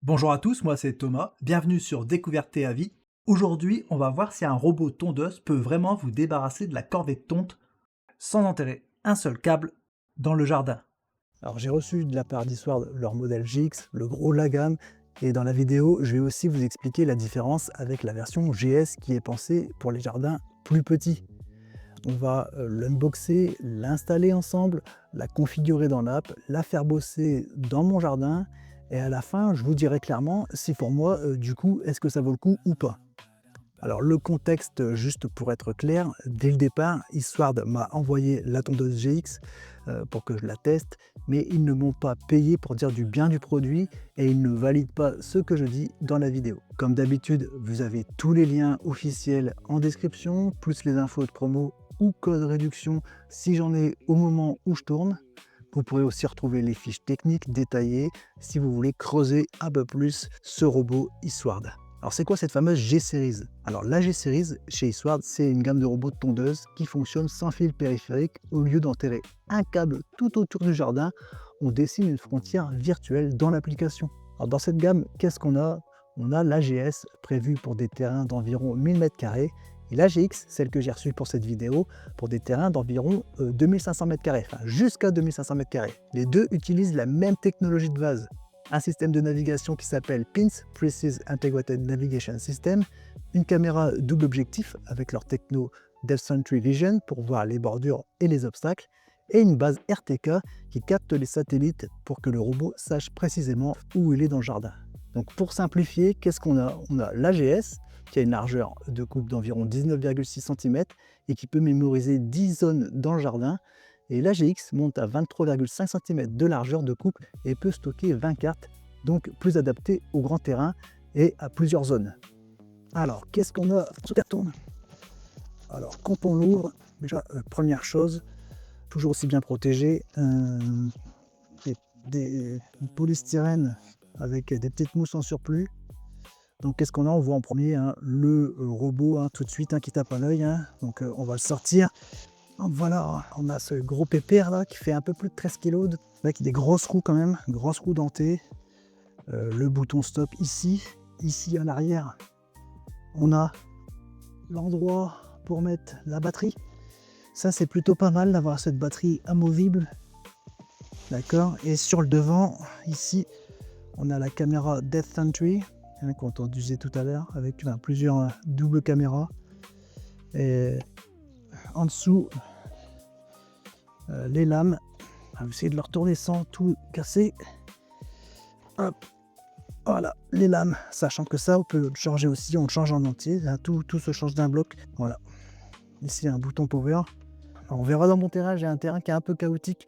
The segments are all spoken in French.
Bonjour à tous, moi c'est Thomas, bienvenue sur Découverte et Avis. Aujourd'hui, on va voir si un robot tondeuse peut vraiment vous débarrasser de la corvée de tonte sans enterrer un seul câble dans le jardin. Alors j'ai reçu de la part d'Histoire leur modèle GX, le gros de la gamme, et dans la vidéo, je vais aussi vous expliquer la différence avec la version GS qui est pensée pour les jardins plus petits. On va l'unboxer, l'installer ensemble, la configurer dans l'app, la faire bosser dans mon jardin, et à la fin, je vous dirai clairement si pour moi, du coup, est-ce que ça vaut le coup ou pas. Alors le contexte, juste pour être clair, dès le départ, Eastward m'a envoyé la tondeuse GX pour que je la teste, mais ils ne m'ont pas payé pour dire du bien du produit et ils ne valident pas ce que je dis dans la vidéo. Comme d'habitude, vous avez tous les liens officiels en description, plus les infos de promo ou code réduction si j'en ai au moment où je tourne. Vous pourrez aussi retrouver les fiches techniques détaillées si vous voulez creuser un peu plus ce robot Eastward. Alors c'est quoi cette fameuse G-Series? Alors la G-Series chez Eastward, c'est une gamme de robots de tondeuse qui fonctionne sans fil périphérique. Au lieu d'enterrer un câble tout autour du jardin, on dessine une frontière virtuelle dans l'application. Alors dans cette gamme, qu'est-ce qu'on a? On a l'AGS prévue pour des terrains d'environ 1000 m² et l'AGX, celle que j'ai reçue pour cette vidéo, pour des terrains d'environ 2500 m², enfin jusqu'à 2500 m². Les deux utilisent la même technologie de base, un système de navigation qui s'appelle PINS, Precise Integrated Navigation System, une caméra double objectif avec leur techno Depth Sentry Vision pour voir les bordures et les obstacles, et une base RTK qui capte les satellites pour que le robot sache précisément où il est dans le jardin. Donc pour simplifier, qu'est-ce qu'on a? On a l'AGS qui a une largeur de coupe d'environ 19,6 cm et qui peut mémoriser 10 zones dans le jardin, et l'AGX monte à 23,5 cm de largeur de coupe et peut stocker 20 cartes, donc plus adapté au grand terrain et à plusieurs zones. Alors, qu'est-ce qu'on a sous carton? Alors, quand on l'ouvre, déjà, première chose, toujours aussi bien protégé, du polystyrène avec des petites mousses en surplus. Donc, qu'est-ce qu'on a? On voit en premier le robot tout de suite qui tape à l'œil. Donc, on va le sortir. Donc voilà, on a ce gros pépère là qui fait un peu plus de 13 kg, avec des grosses roues quand même, grosses roues dentées. Le bouton stop ici. Ici à l'arrière, on a l'endroit pour mettre la batterie. Ça c'est plutôt pas mal d'avoir cette batterie amovible. D'accord. Et sur le devant, ici, on a la caméra Depth Sentry, qu'on disait tout à l'heure, avec plusieurs doubles caméras. Et en dessous, les lames. On va essayer de le retourner sans tout casser. Hop, voilà, les lames. Sachant que ça, on peut le changer aussi, on le change en entier. Tout se change d'un bloc. Voilà. Ici, un bouton power. Alors, on verra dans mon terrain, j'ai un terrain qui est un peu chaotique.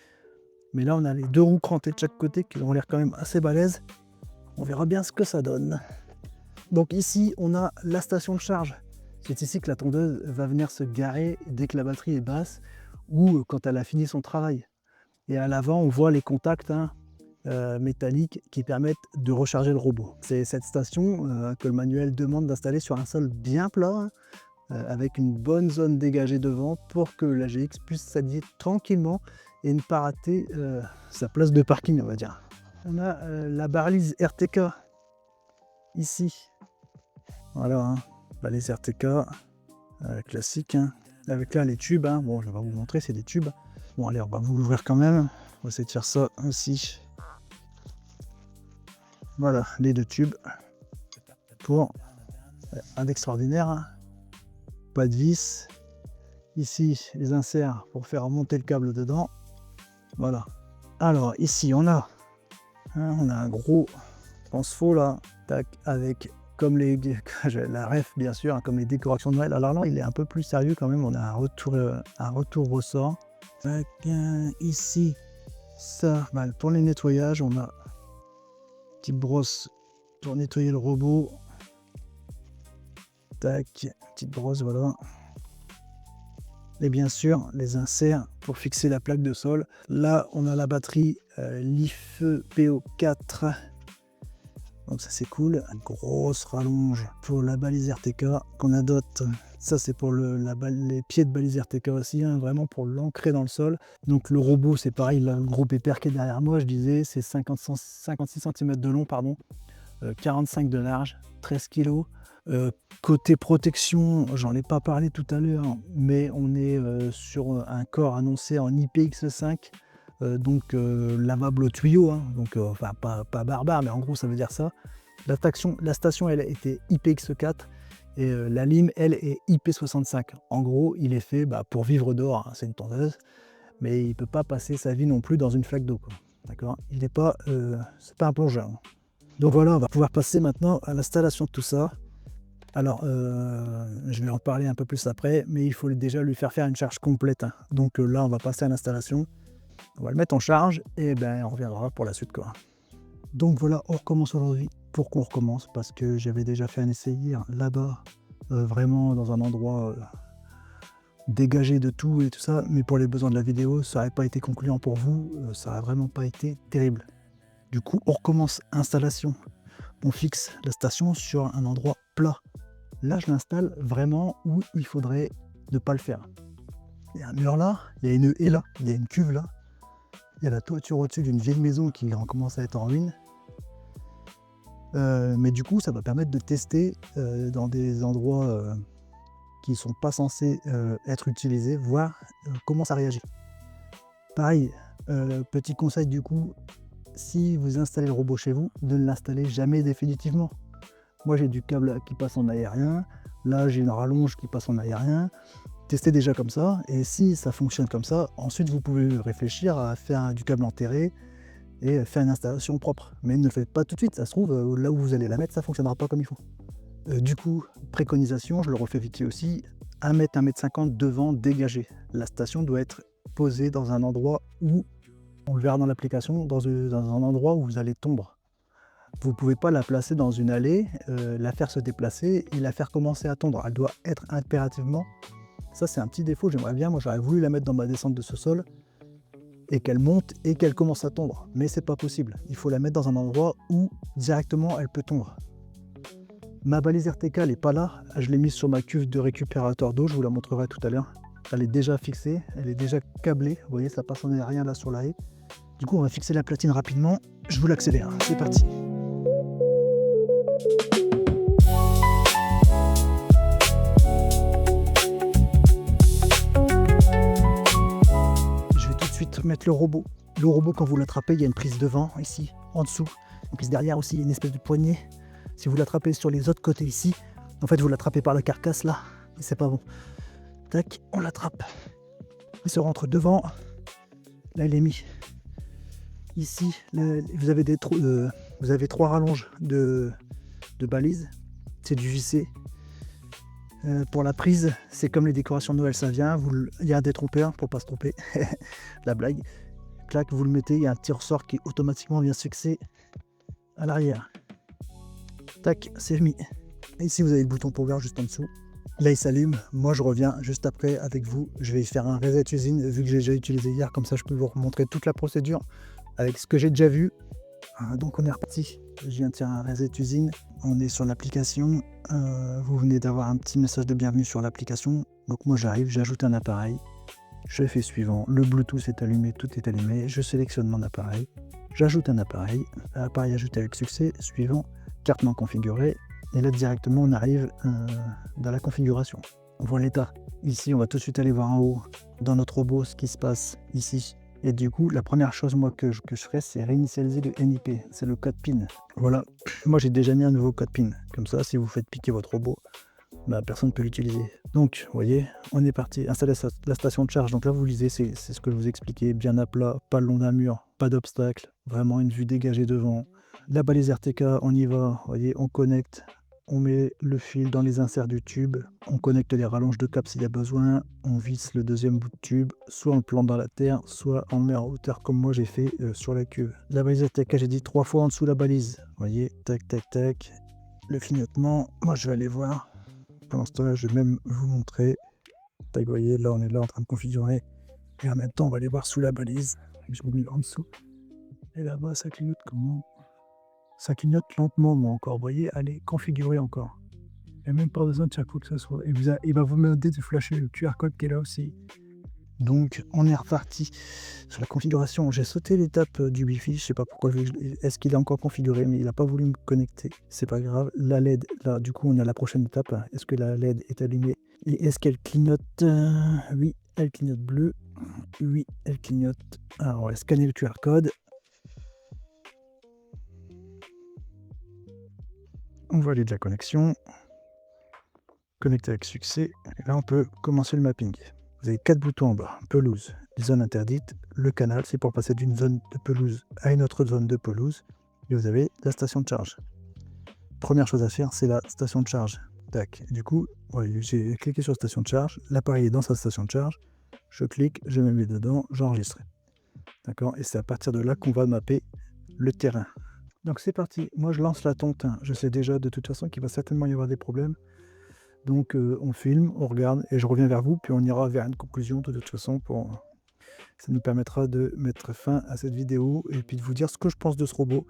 Mais là, on a les deux roues crantées de chaque côté qui ont l'air quand même assez balèzes. On verra bien ce que ça donne. Donc ici, on a la station de charge. C'est ici que la tondeuse va venir se garer dès que la batterie est basse ou quand elle a fini son travail. Et à l'avant, on voit les contacts métalliques qui permettent de recharger le robot. C'est cette station que le manuel demande d'installer sur un sol bien plat, avec une bonne zone dégagée devant pour que la GX puisse s'allier tranquillement et ne pas rater sa place de parking, on va dire. On a la balise RTK ici. Voilà, balise RTK classique, avec là les tubes. Bon, je vais vous montrer, c'est des tubes. Bon, allez, on va vous l'ouvrir quand même. On va essayer de faire ça aussi. Voilà, les deux tubes pour un d'extraordinaire. Pas de vis. Ici, les inserts pour faire remonter le câble dedans. Voilà. Alors, ici, on a un gros transfo là, tac, avec comme la ref bien sûr, comme les décorations de Noël. Alors là, il est un peu plus sérieux quand même. On a un retour ressort. Tac, ici, ça, pour les nettoyages, on a petite brosse pour nettoyer le robot. Tac, petite brosse, voilà. Et bien sûr, les inserts pour fixer la plaque de sol. Là, on a la batterie LiFe PO4. Donc ça, c'est cool. Une grosse rallonge pour la balise RTK qu'on a d'autres. Ça, c'est pour les pieds de balise RTK aussi, vraiment pour l'ancrer dans le sol. Donc le robot, c'est pareil, le gros pépère qui est derrière moi, je disais, c'est 56 cm de long, pardon. 45 de large, 13 kg. Côté protection, j'en ai pas parlé tout à l'heure, mais on est sur un corps annoncé en IPX5, donc lavable au tuyau, hein, donc enfin pas barbare, mais en gros ça veut dire ça. La station elle était IPX4 et la lime elle est IP65. En gros il est fait pour vivre dehors, hein, c'est une tondeuse, mais il peut pas passer sa vie non plus dans une flaque d'eau, quoi. D'accord, il n'est pas, c'est pas un plongeur. Donc voilà, on va pouvoir passer maintenant à l'installation de tout ça. Alors, je vais en parler un peu plus après, mais il faut déjà lui faire une charge complète, hein. Donc là, on va passer à l'installation. On va le mettre en charge et on reviendra pour la suite, quoi. Donc voilà, on recommence aujourd'hui. Pourquoi on recommence? Parce que j'avais déjà fait un essai hier, là-bas, vraiment dans un endroit dégagé de tout et tout ça, mais pour les besoins de la vidéo, ça n'aurait pas été concluant pour vous, ça n'a vraiment pas été terrible. Du coup, on recommence installation. On fixe la station sur un endroit plat. Là, je l'installe vraiment où il faudrait ne pas le faire. Il y a un mur là, il y a une haie là, il y a une cuve là, il y a la toiture au-dessus d'une vieille maison qui commence à être en ruine. Mais du coup, ça va permettre de tester dans des endroits qui ne sont pas censés être utilisés, voir comment ça réagit. Pareil, petit conseil du coup, si vous installez le robot chez vous, ne l'installez jamais définitivement. Moi j'ai du câble qui passe en aérien, là j'ai une rallonge qui passe en aérien. Testez déjà comme ça, et si ça fonctionne comme ça, ensuite vous pouvez réfléchir à faire du câble enterré et faire une installation propre. Mais ne le faites pas tout de suite, ça se trouve, là où vous allez la mettre, ça ne fonctionnera pas comme il faut. Du coup, préconisation, je le refais vite fait aussi, 1 m, 1,50 m devant dégagé. La station doit être posée dans un endroit où, on le verra dans l'application, dans un endroit où vous allez tondre. Vous ne pouvez pas la placer dans une allée, la faire se déplacer et la faire commencer à tondre. Elle doit être impérativement, ça c'est un petit défaut, j'aimerais bien, moi j'aurais voulu la mettre dans ma descente de ce sol et qu'elle monte et qu'elle commence à tondre, mais c'est pas possible. Il faut la mettre dans un endroit où directement elle peut tondre. Ma balise RTK elle n'est pas là, je l'ai mise sur ma cuve de récupérateur d'eau, je vous la montrerai tout à l'heure. Elle est déjà fixée, elle est déjà câblée, vous voyez ça passe en aérien là sur la haie. Du coup on va fixer la platine rapidement, je vous l'accélère, c'est parti. Je vais tout de suite mettre le robot. Le robot quand vous l'attrapez, il y a une prise devant ici, en dessous, une prise derrière aussi, une espèce de poignée. Si vous l'attrapez sur les autres côtés ici, en fait vous l'attrapez par la carcasse là, et c'est pas bon. Tac, on l'attrape. Il se rentre devant. Là il est mis. Ici, là, vous avez 3 rallonges de balises. C'est du JC. Pour la prise, c'est comme les décorations de Noël, ça vient. Il y a un détrompeur pour pas se tromper. La blague. Clac, vous le mettez, il y a un petit ressort qui automatiquement vient se fixer à l'arrière. Tac, c'est mis. Et ici, vous avez le bouton power juste en dessous. Là, il s'allume. Moi, je reviens juste après avec vous. Je vais y faire un reset usine, vu que j'ai déjà utilisé hier. Comme ça, je peux vous remontrer toute la procédure avec ce que j'ai déjà vu. Donc, on est reparti. Je viens de faire un reset usine. On est sur l'application. Vous venez d'avoir un petit message de bienvenue sur l'application. Donc, moi, j'arrive, j'ajoute un appareil. Je fais suivant. Le Bluetooth est allumé, tout est allumé. Je sélectionne mon appareil. J'ajoute un appareil. Appareil ajouté avec succès. Suivant. Carte non configurée. Et là directement on arrive dans la configuration. On voit l'état. Ici on va tout de suite aller voir en haut dans notre robot ce qui se passe ici. Et du coup la première chose moi que je ferai c'est réinitialiser le NIP. C'est le code PIN. Voilà. Moi j'ai déjà mis un nouveau code PIN. Comme ça si vous faites piquer votre robot, personne ne peut l'utiliser. Donc vous voyez, on est parti. Installer la station de charge. Donc là vous lisez, c'est ce que je vous expliquais. Bien à plat, pas le long d'un mur, pas d'obstacle. Vraiment une vue dégagée devant. La balise RTK, on y va, vous voyez, on connecte, on met le fil dans les inserts du tube, on connecte les rallonges de câble s'il y a besoin, on visse le deuxième bout de tube, soit on le plante dans la terre, soit on le met en hauteur comme moi j'ai fait sur la cuve. La balise RTK, j'ai dit 3 fois en dessous la balise, vous voyez, tac tac tac, le clignotement, moi je vais aller voir, pendant ce temps-là je vais même vous montrer, tac, vous voyez, là on est là en train de configurer, et en même temps on va aller voir sous la balise, je vous mets en dessous, et là-bas ça clignote comment? Ça clignote lentement, moi encore. Vous voyez, allez, configurer encore. Il n'y a même pas besoin de faire quoi que ce soit. Et il va vous demander de flasher le QR code qui est là aussi. Donc on est reparti sur la configuration. J'ai sauté l'étape du Wi-Fi, je sais pas pourquoi, est-ce qu'il est encore configuré, mais il n'a pas voulu me connecter. C'est pas grave. La LED, là, du coup, on est à la prochaine étape. Est-ce que la LED est allumée? Et est-ce qu'elle clignote? Oui, elle clignote bleu. Oui, elle clignote. Alors, on va scanner le QR code. On voit les de la connexion. Connecté avec succès. Et là, on peut commencer le mapping. Vous avez 4 boutons en bas. Pelouse, zone interdite. Le canal, c'est pour passer d'une zone de pelouse à une autre zone de pelouse. Et vous avez la station de charge. Première chose à faire, c'est la station de charge. Tac. Du coup, ouais, j'ai cliqué sur station de charge. L'appareil est dans sa station de charge. Je clique, je me mets dedans, j'enregistre. D'accord? Et c'est à partir de là qu'on va mapper le terrain. Donc c'est parti. Moi, je lance la tonte. Je sais déjà de toute façon qu'il va certainement y avoir des problèmes. Donc on filme, on regarde et je reviens vers vous, puis on ira vers une conclusion de toute façon. Ça nous permettra de mettre fin à cette vidéo et puis de vous dire ce que je pense de ce robot.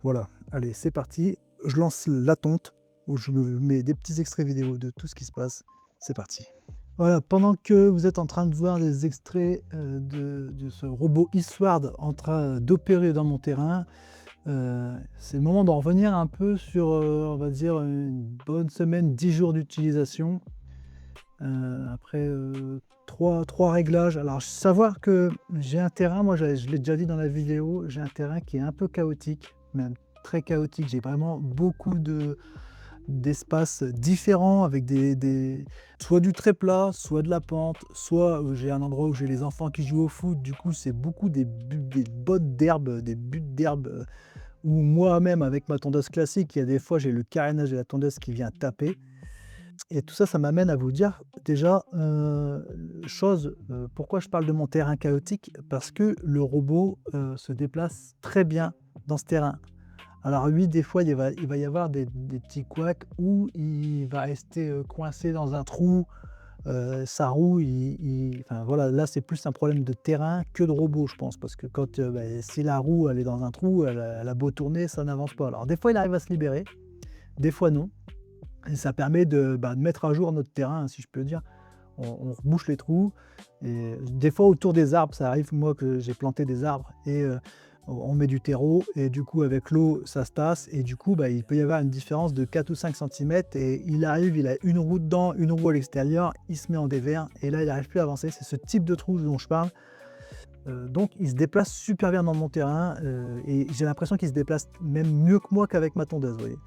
Voilà, allez, c'est parti. Je lance la tonte où je me mets des petits extraits vidéo de tout ce qui se passe. C'est parti. Voilà, pendant que vous êtes en train de voir des extraits de ce robot Eastward en train d'opérer dans mon terrain, c'est le moment d'en revenir un peu sur, on va dire, une bonne semaine, 10 jours d'utilisation. Après 3 réglages. Alors, savoir que j'ai un terrain, moi je l'ai déjà dit dans la vidéo, j'ai un terrain qui est un peu chaotique, même très chaotique. J'ai vraiment beaucoup d'espaces différents avec soit du très plat, soit de la pente, soit j'ai un endroit où j'ai les enfants qui jouent au foot. Du coup, c'est beaucoup des bottes d'herbe, des buttes d'herbe. Ou moi-même, avec ma tondeuse classique, il y a des fois, j'ai le carénage de la tondeuse qui vient taper. Et tout ça, ça m'amène à vous dire déjà, pourquoi je parle de mon terrain chaotique? Parce que le robot se déplace très bien dans ce terrain. Alors oui, des fois, il va y avoir des petits couacs où il va rester coincé dans un trou. Sa roue, enfin voilà, là c'est plus un problème de terrain que de robot, je pense, parce que quand si la roue elle est dans un trou, elle a beau tourner, ça n'avance pas. Alors des fois il arrive à se libérer, des fois non, et ça permet de mettre à jour notre terrain, si je peux dire. On rebouche les trous, et des fois autour des arbres, ça arrive, moi que j'ai planté des arbres, et on met du terreau, et du coup avec l'eau ça se tasse, et du coup il peut y avoir une différence de 4 ou 5 centimètres, et il arrive, il a une roue dedans, une roue à l'extérieur, il se met en dévers, et là il n'arrive plus à avancer. C'est ce type de trou dont je parle. Donc il se déplace super bien dans mon terrain, et j'ai l'impression qu'il se déplace même mieux que moi qu'avec ma tondeuse, vous voyez.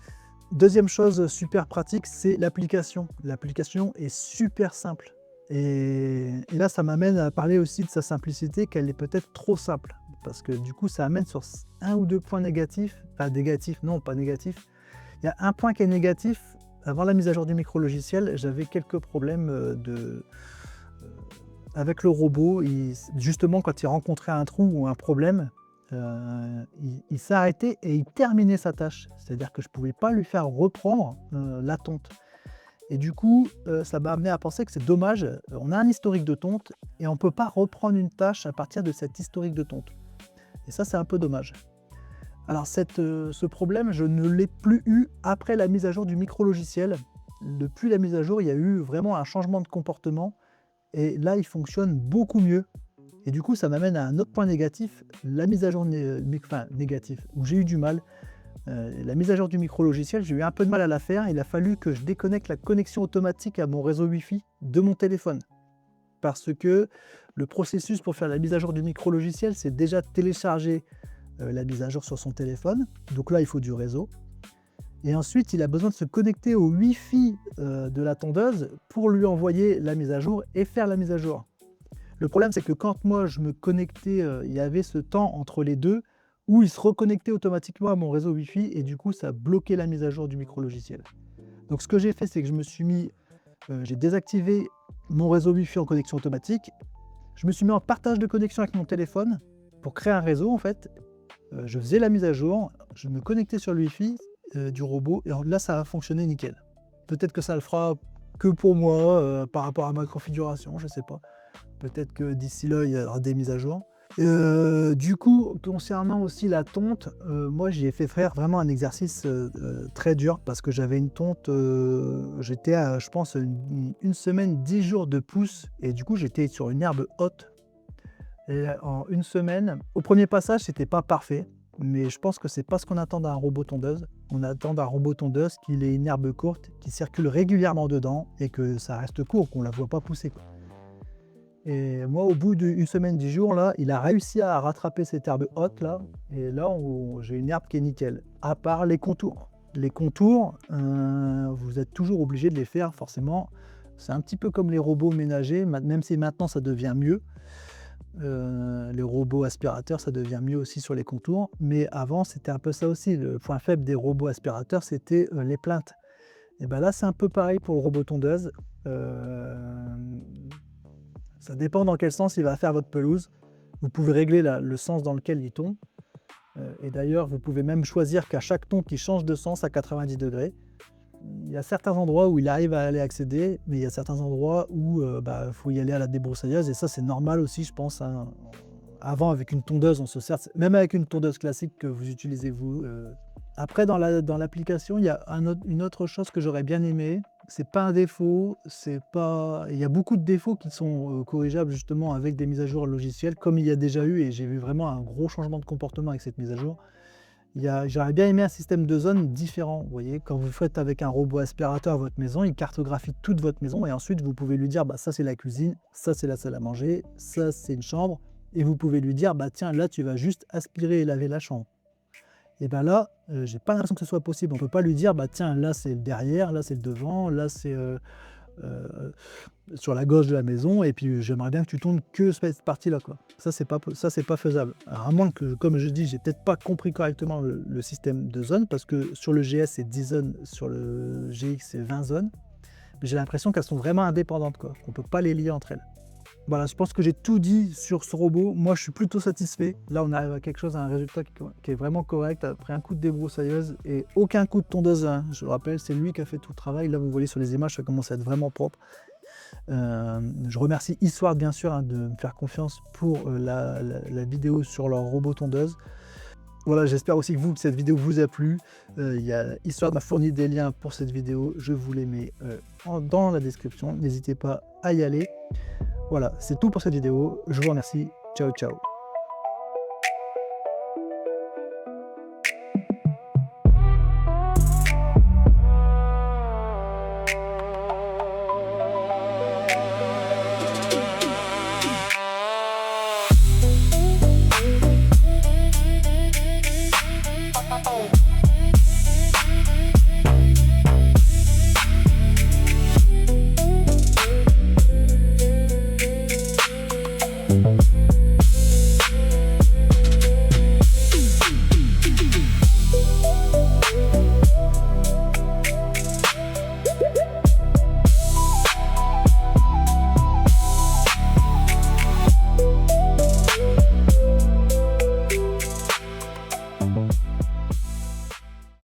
Deuxième chose super pratique, c'est l'application. L'application est super simple, et là ça m'amène à parler aussi de sa simplicité, qu'elle est peut-être trop simple. Parce que du coup, ça amène sur un ou deux points négatifs. Enfin, négatifs, non, pas négatifs. Il y a un point qui est négatif. Avant la mise à jour du micro-logiciel, j'avais quelques problèmes avec le robot. Justement, quand il rencontrait un trou ou un problème, il s'arrêtait et il terminait sa tâche. C'est-à-dire que je ne pouvais pas lui faire reprendre la tonte. Et du coup, ça m'a amené à penser que c'est dommage. On a un historique de tonte et on ne peut pas reprendre une tâche à partir de cet historique de tonte. Et ça, c'est un peu dommage. Alors, ce problème, je ne l'ai plus eu après la mise à jour du micro-logiciel. Depuis la mise à jour, il y a eu vraiment un changement de comportement. Et là, il fonctionne beaucoup mieux. Et du coup, ça m'amène à un autre point négatif, la mise à jour négatif, où j'ai eu du mal. La mise à jour du micro-logiciel, j'ai eu un peu de mal à la faire. Il a fallu que je déconnecte la connexion automatique à mon réseau Wi-Fi de mon téléphone. Parce que le processus pour faire la mise à jour du micro-logiciel, c'est déjà télécharger la mise à jour sur son téléphone. Donc là, il faut du réseau. Et ensuite, il a besoin de se connecter au Wi-Fi de la tondeuse pour lui envoyer la mise à jour et faire la mise à jour. Le problème, c'est que quand moi, je me connectais, il y avait ce temps entre les deux où il se reconnectait automatiquement à mon réseau Wi-Fi, et du coup, ça bloquait la mise à jour du micro-logiciel. Donc ce que j'ai fait, c'est que je me suis mis, j'ai désactivé mon réseau Wi-Fi en connexion automatique. Je me suis mis en partage de connexion avec mon téléphone pour créer un réseau en fait. Je faisais la mise à jour, je me connectais sur le Wi-Fi du robot, et là ça a fonctionné nickel. Peut-être que ça le fera que pour moi par rapport à ma configuration, je sais pas. Peut-être que d'ici là il y aura des mises à jour. Du coup, concernant aussi la tonte, moi j'y ai fait faire vraiment un exercice, très dur parce que j'avais une tonte, j'étais à je pense une semaine, 10 jours de pousse et du coup j'étais sur une herbe haute et en une semaine au premier passage c'était pas parfait, mais je pense que c'est pas ce qu'on attend d'un robot tondeuse. On attend d'un robot tondeuse qu'il ait une herbe courte, qui circule régulièrement dedans et que ça reste court, qu'on la voit pas pousser, quoi. Et moi, au bout d'une semaine, 10 jours, là, il a réussi à rattraper cette herbe haute, là. Et là, j'ai une herbe qui est nickel. À part les contours. Les contours, vous êtes toujours obligé de les faire, forcément. C'est un petit peu comme les robots ménagers, même si maintenant ça devient mieux. Les robots aspirateurs, ça devient mieux aussi sur les contours. Mais avant, c'était un peu ça aussi. Le point faible des robots aspirateurs, c'était les plaintes. Et ben là, c'est un peu pareil pour le robot tondeuse. Ça dépend dans quel sens il va faire votre pelouse. Vous pouvez régler le sens dans lequel il tombe. Et d'ailleurs, vous pouvez même choisir qu'à chaque tonte, il change de sens à 90 degrés. Il y a certains endroits où il arrive à aller accéder, mais il y a certains endroits où faut y aller à la débroussailleuse. Et ça, c'est normal aussi, je pense, hein. Avant, avec une tondeuse, on se sert, même avec une tondeuse classique que vous utilisez vous. Après, dans l'application, il y a une autre chose que j'aurais bien aimé. C'est pas un défaut, c'est pas. Il y a beaucoup de défauts qui sont corrigeables justement avec des mises à jour logicielles, comme il y a déjà eu, et j'ai vu vraiment un gros changement de comportement avec cette mise à jour. J'aurais bien aimé un système de zones différent. Vous voyez, quand vous faites avec un robot aspirateur votre maison, il cartographie toute votre maison et ensuite vous pouvez lui dire ça c'est la cuisine, ça c'est la salle à manger, ça c'est une chambre, et vous pouvez lui dire tiens, là tu vas juste aspirer et laver la chambre. Et ben là, j'ai pas l'impression que ce soit possible. On peut pas lui dire tiens, là c'est le derrière, là c'est le devant, là c'est sur la gauche de la maison, et puis j'aimerais bien que tu tournes que cette partie-là, quoi. Ça c'est pas faisable. Alors, à moins que, comme je dis, j'ai peut-être pas compris correctement le système de zones, parce que sur le GS c'est 10 zones, sur le GX c'est 20 zones. Mais j'ai l'impression qu'elles sont vraiment indépendantes, quoi. On peut pas les lier entre elles. Voilà, je pense que j'ai tout dit sur ce robot. Moi, je suis plutôt satisfait. Là, on arrive à quelque chose, à un résultat qui est vraiment correct, après un coup de débroussailleuse et aucun coup de tondeuse, hein. Je le rappelle, c'est lui qui a fait tout le travail. Là, vous voyez sur les images, ça commence à être vraiment propre. Je remercie Histoire, bien sûr, hein, de me faire confiance pour la vidéo sur leur robot tondeuse. Voilà, j'espère aussi que cette vidéo vous a plu. Histoire m'a fourni des liens pour cette vidéo. Je vous les mets dans la description. N'hésitez pas à y aller. Voilà, c'est tout pour cette vidéo. Je vous remercie. Ciao, ciao.